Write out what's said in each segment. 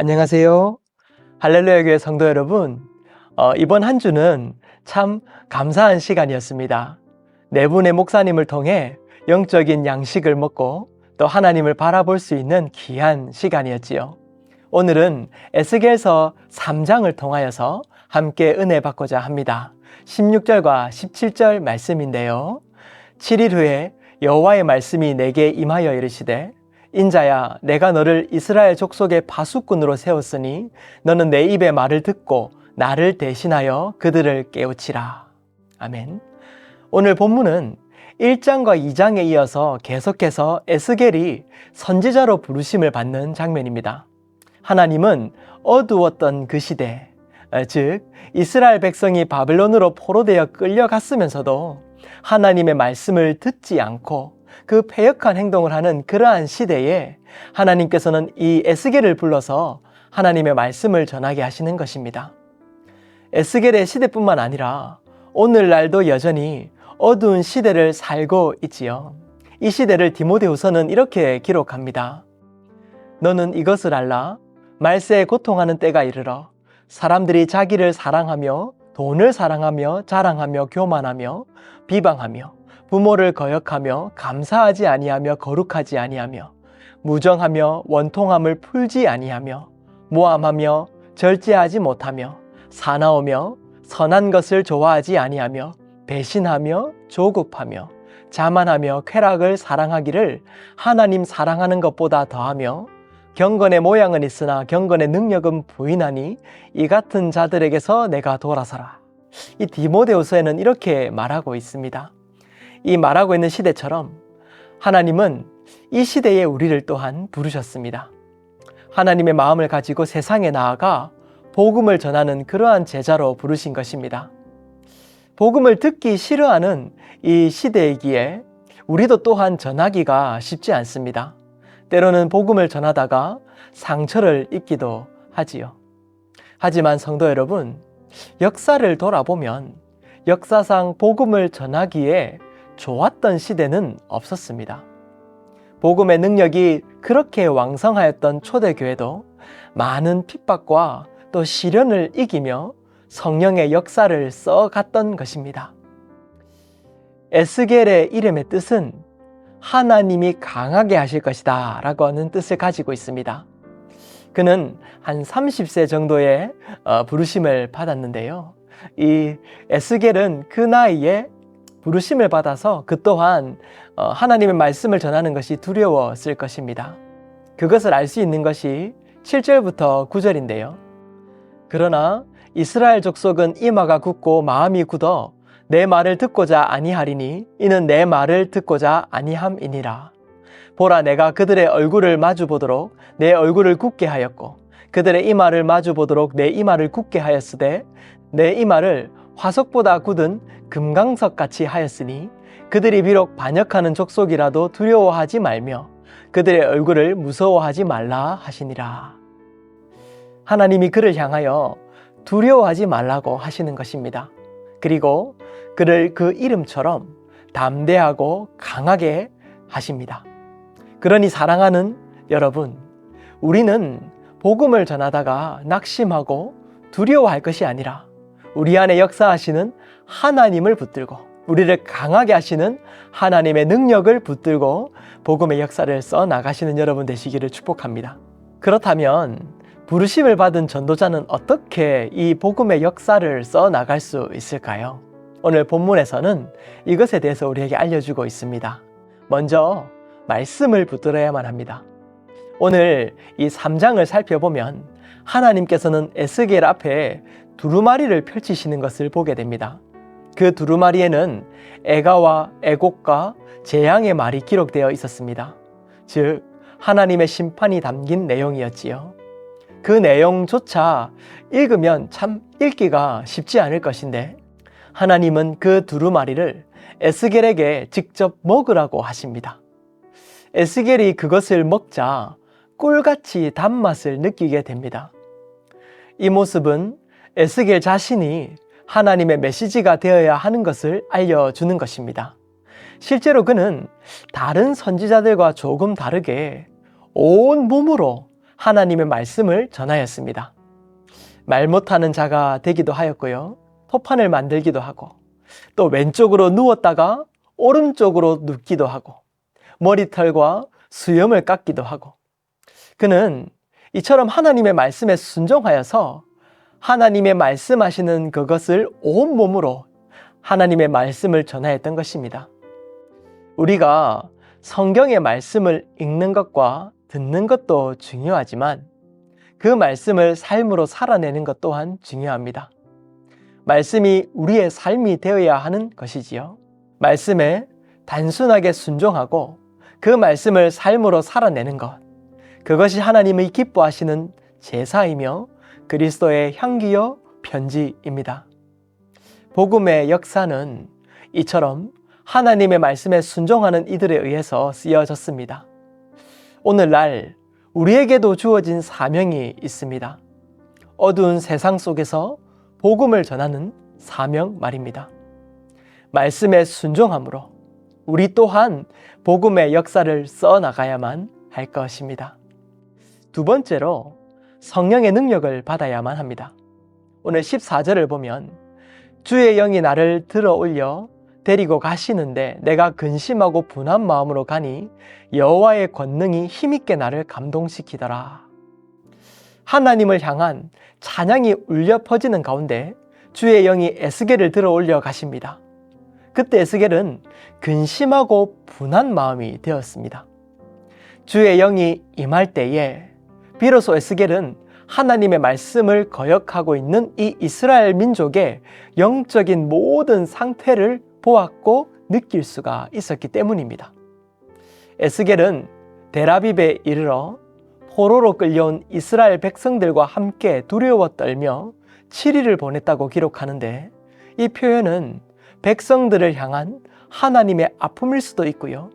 안녕하세요. 할렐루야 교회 성도 여러분, 이번 한 주는 참 감사한 시간이었습니다. 네 분의 목사님을 통해 영적인 양식을 먹고 또 하나님을 바라볼 수 있는 귀한 시간이었지요. 오늘은 에스겔서 3장을 통하여서 함께 은혜 받고자 합니다. 16절과 17절 말씀인데요. 7일 후에 여호와의 말씀이 내게 임하여 이르시되 인자야, 내가 너를 이스라엘 족속의 파수꾼으로 세웠으니 너는 내 입의 말을 듣고 나를 대신하여 그들을 깨우치라. 아멘. 오늘 본문은 1장과 2장에 이어서 계속해서 에스겔이 선지자로 부르심을 받는 장면입니다. 하나님은 어두웠던 그 시대, 즉 이스라엘 백성이 바벨론으로 포로되어 끌려갔으면서도 하나님의 말씀을 듣지 않고 그 패역한 행동을 하는 그러한 시대에 하나님께서는 이 에스겔을 불러서 하나님의 말씀을 전하게 하시는 것입니다. 에스겔의 시대뿐만 아니라 오늘날도 여전히 어두운 시대를 살고 있지요. 이 시대를 디모데후서는 이렇게 기록합니다. 너는 이것을 알라. 말세에 고통하는 때가 이르러 사람들이 자기를 사랑하며 돈을 사랑하며 자랑하며 교만하며 비방하며 부모를 거역하며 감사하지 아니하며 거룩하지 아니하며 무정하며 원통함을 풀지 아니하며 모함하며 절제하지 못하며 사나우며 선한 것을 좋아하지 아니하며 배신하며 조급하며 자만하며 쾌락을 사랑하기를 하나님 사랑하는 것보다 더하며 경건의 모양은 있으나 경건의 능력은 부인하니 이 같은 자들에게서 내가 돌아서라. 이 디모데후서에는 이렇게 말하고 있습니다. 이 말하고 있는 시대처럼 하나님은 이 시대에 우리를 또한 부르셨습니다. 하나님의 마음을 가지고 세상에 나아가 복음을 전하는 그러한 제자로 부르신 것입니다. 복음을 듣기 싫어하는 이 시대이기에 우리도 또한 전하기가 쉽지 않습니다. 때로는 복음을 전하다가 상처를 입기도 하지요. 하지만 성도 여러분, 역사를 돌아보면 역사상 복음을 전하기에 좋았던 시대는 없었습니다. 복음의 능력이 그렇게 왕성하였던 초대교회도 많은 핍박과 또 시련을 이기며 성령의 역사를 써갔던 것입니다. 에스겔의 이름의 뜻은 하나님이 강하게 하실 것이다 라고 하는 뜻을 가지고 있습니다. 그는 한 30세 정도의 부르심을 받았는데요. 이 에스겔은 그 나이에 부르심을 받아서 그 또한 하나님의 말씀을 전하는 것이 두려웠을 것입니다. 그것을 알 수 있는 것이 7절부터 9절인데요. 그러나 이스라엘 족속은 이마가 굳고 마음이 굳어 내 말을 듣고자 아니하리니 이는 내 말을 듣고자 아니함이니라. 보라, 내가 그들의 얼굴을 마주보도록 내 얼굴을 굳게 하였고 그들의 이마를 마주보도록 내 이마를 굳게 하였으되 내 이마를 화석보다 굳은 금강석같이 하였으니 그들이 비록 반역하는 족속이라도 두려워하지 말며 그들의 얼굴을 무서워하지 말라 하시니라. 하나님이 그를 향하여 두려워하지 말라고 하시는 것입니다. 그리고 그를 그 이름처럼 담대하고 강하게 하십니다. 그러니 사랑하는 여러분, 우리는 복음을 전하다가 낙심하고 두려워할 것이 아니라 우리 안에 역사하시는 하나님을 붙들고 우리를 강하게 하시는 하나님의 능력을 붙들고 복음의 역사를 써나가시는 여러분 되시기를 축복합니다. 그렇다면 부르심을 받은 전도자는 어떻게 이 복음의 역사를 써나갈 수 있을까요? 오늘 본문에서는 이것에 대해서 우리에게 알려주고 있습니다. 먼저 말씀을 붙들어야만 합니다. 오늘 이 3장을 살펴보면 하나님께서는 에스겔 앞에 두루마리를 펼치시는 것을 보게 됩니다. 그 두루마리에는 애가와 애곡과 재앙의 말이 기록되어 있었습니다. 즉 하나님의 심판이 담긴 내용이었지요. 그 내용조차 읽으면 참 읽기가 쉽지 않을 것인데 하나님은 그 두루마리를 에스겔에게 직접 먹으라고 하십니다. 에스겔이 그것을 먹자 꿀같이 단맛을 느끼게 됩니다. 이 모습은 에스겔 자신이 하나님의 메시지가 되어야 하는 것을 알려주는 것입니다. 실제로 그는 다른 선지자들과 조금 다르게 온 몸으로 하나님의 말씀을 전하였습니다. 말 못하는 자가 되기도 하였고요. 토판을 만들기도 하고, 또 왼쪽으로 누웠다가 오른쪽으로 눕기도 하고, 머리털과 수염을 깎기도 하고, 그는 이처럼 하나님의 말씀에 순종하여서 하나님의 말씀하시는 그것을 온몸으로 하나님의 말씀을 전하였던 것입니다. 우리가 성경의 말씀을 읽는 것과 듣는 것도 중요하지만 그 말씀을 삶으로 살아내는 것 또한 중요합니다. 말씀이 우리의 삶이 되어야 하는 것이지요. 말씀에 단순하게 순종하고 그 말씀을 삶으로 살아내는 것, 그것이 하나님의 기뻐하시는 제사이며 그리스도의 향기요 편지입니다. 복음의 역사는 이처럼 하나님의 말씀에 순종하는 이들에 의해서 쓰여졌습니다. 오늘날 우리에게도 주어진 사명이 있습니다. 어두운 세상 속에서 복음을 전하는 사명 말입니다. 말씀에 순종함으로 우리 또한 복음의 역사를 써나가야만 할 것입니다. 두 번째로 성령의 능력을 받아야만 합니다. 오늘 14절을 보면 주의 영이 나를 들어 올려 데리고 가시는데 내가 근심하고 분한 마음으로 가니 여호와의 권능이 힘있게 나를 감동시키더라. 하나님을 향한 찬양이 울려 퍼지는 가운데 주의 영이 에스겔을 들어 올려 가십니다. 그때 에스겔은 근심하고 분한 마음이 되었습니다. 주의 영이 임할 때에 비로소 에스겔은 하나님의 말씀을 거역하고 있는 이 이스라엘 민족의 영적인 모든 상태를 보았고 느낄 수가 있었기 때문입니다. 에스겔은 데라빕에 이르러 포로로 끌려온 이스라엘 백성들과 함께 두려워 떨며 7일을 보냈다고 기록하는데, 이 표현은 백성들을 향한 하나님의 아픔일 수도 있고요,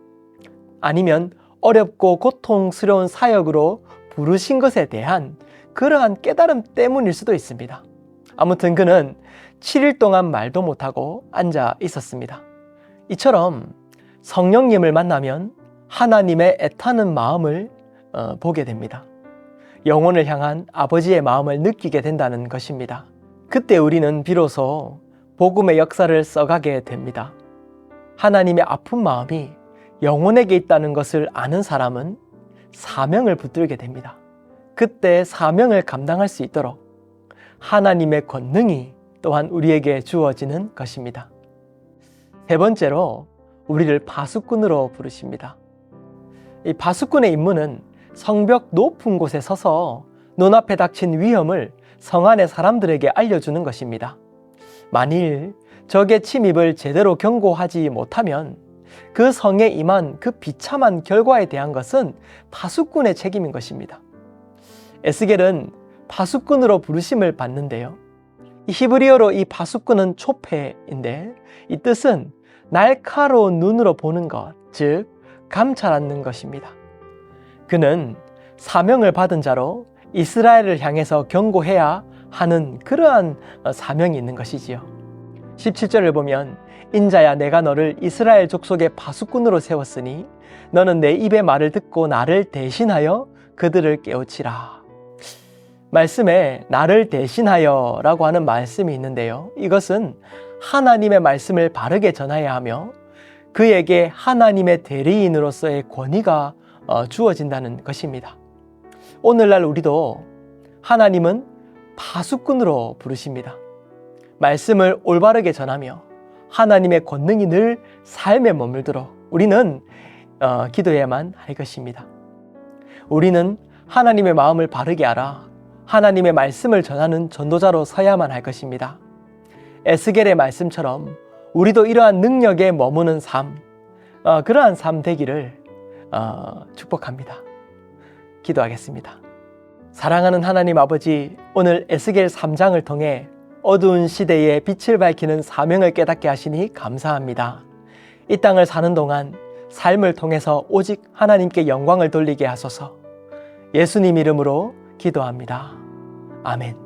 아니면 어렵고 고통스러운 사역으로 부르신 것에 대한 그러한 깨달음 때문일 수도 있습니다. 아무튼 그는 7일 동안 말도 못하고 앉아 있었습니다. 이처럼 성령님을 만나면 하나님의 애타는 마음을 보게 됩니다. 영혼을 향한 아버지의 마음을 느끼게 된다는 것입니다. 그때 우리는 비로소 복음의 역사를 써가게 됩니다. 하나님의 아픈 마음이 영혼에게 있다는 것을 아는 사람은 사명을 붙들게 됩니다. 그때 사명을 감당할 수 있도록 하나님의 권능이 또한 우리에게 주어지는 것입니다. 세 번째로 우리를 파수꾼으로 부르십니다. 이 파수꾼의 임무는 성벽 높은 곳에 서서 눈앞에 닥친 위험을 성 안의 사람들에게 알려주는 것입니다. 만일 적의 침입을 제대로 경고하지 못하면 그 성에 임한 그 비참한 결과에 대한 것은 파수꾼의 책임인 것입니다. 에스겔은 파수꾼으로 부르심을 받는데요, 이 히브리어로 이 파수꾼은 초페인데 이 뜻은 날카로운 눈으로 보는 것, 즉 감찰하는 것입니다. 그는 사명을 받은 자로 이스라엘을 향해서 경고해야 하는 그러한 사명이 있는 것이지요. 17절을 보면 인자야 내가 너를 이스라엘 족속의 파수꾼으로 세웠으니 너는 내 입의 말을 듣고 나를 대신하여 그들을 깨우치라. 말씀에 나를 대신하여 라고 하는 말씀이 있는데요, 이것은 하나님의 말씀을 바르게 전해야 하며 그에게 하나님의 대리인으로서의 권위가 주어진다는 것입니다. 오늘날 우리도 하나님은 파수꾼으로 부르십니다. 말씀을 올바르게 전하며 하나님의 권능이 늘 삶에 머물도록 우리는 기도해야만 할 것입니다. 우리는 하나님의 마음을 바르게 알아 하나님의 말씀을 전하는 전도자로 서야만 할 것입니다. 에스겔의 말씀처럼 우리도 이러한 능력에 머무는 삶, 그러한 삶 되기를 축복합니다. 기도하겠습니다. 사랑하는 하나님 아버지, 오늘 에스겔 3장을 통해 어두운 시대에 빛을 밝히는 사명을 깨닫게 하시니 감사합니다. 이 땅을 사는 동안 삶을 통해서 오직 하나님께 영광을 돌리게 하소서. 예수님 이름으로 기도합니다. 아멘.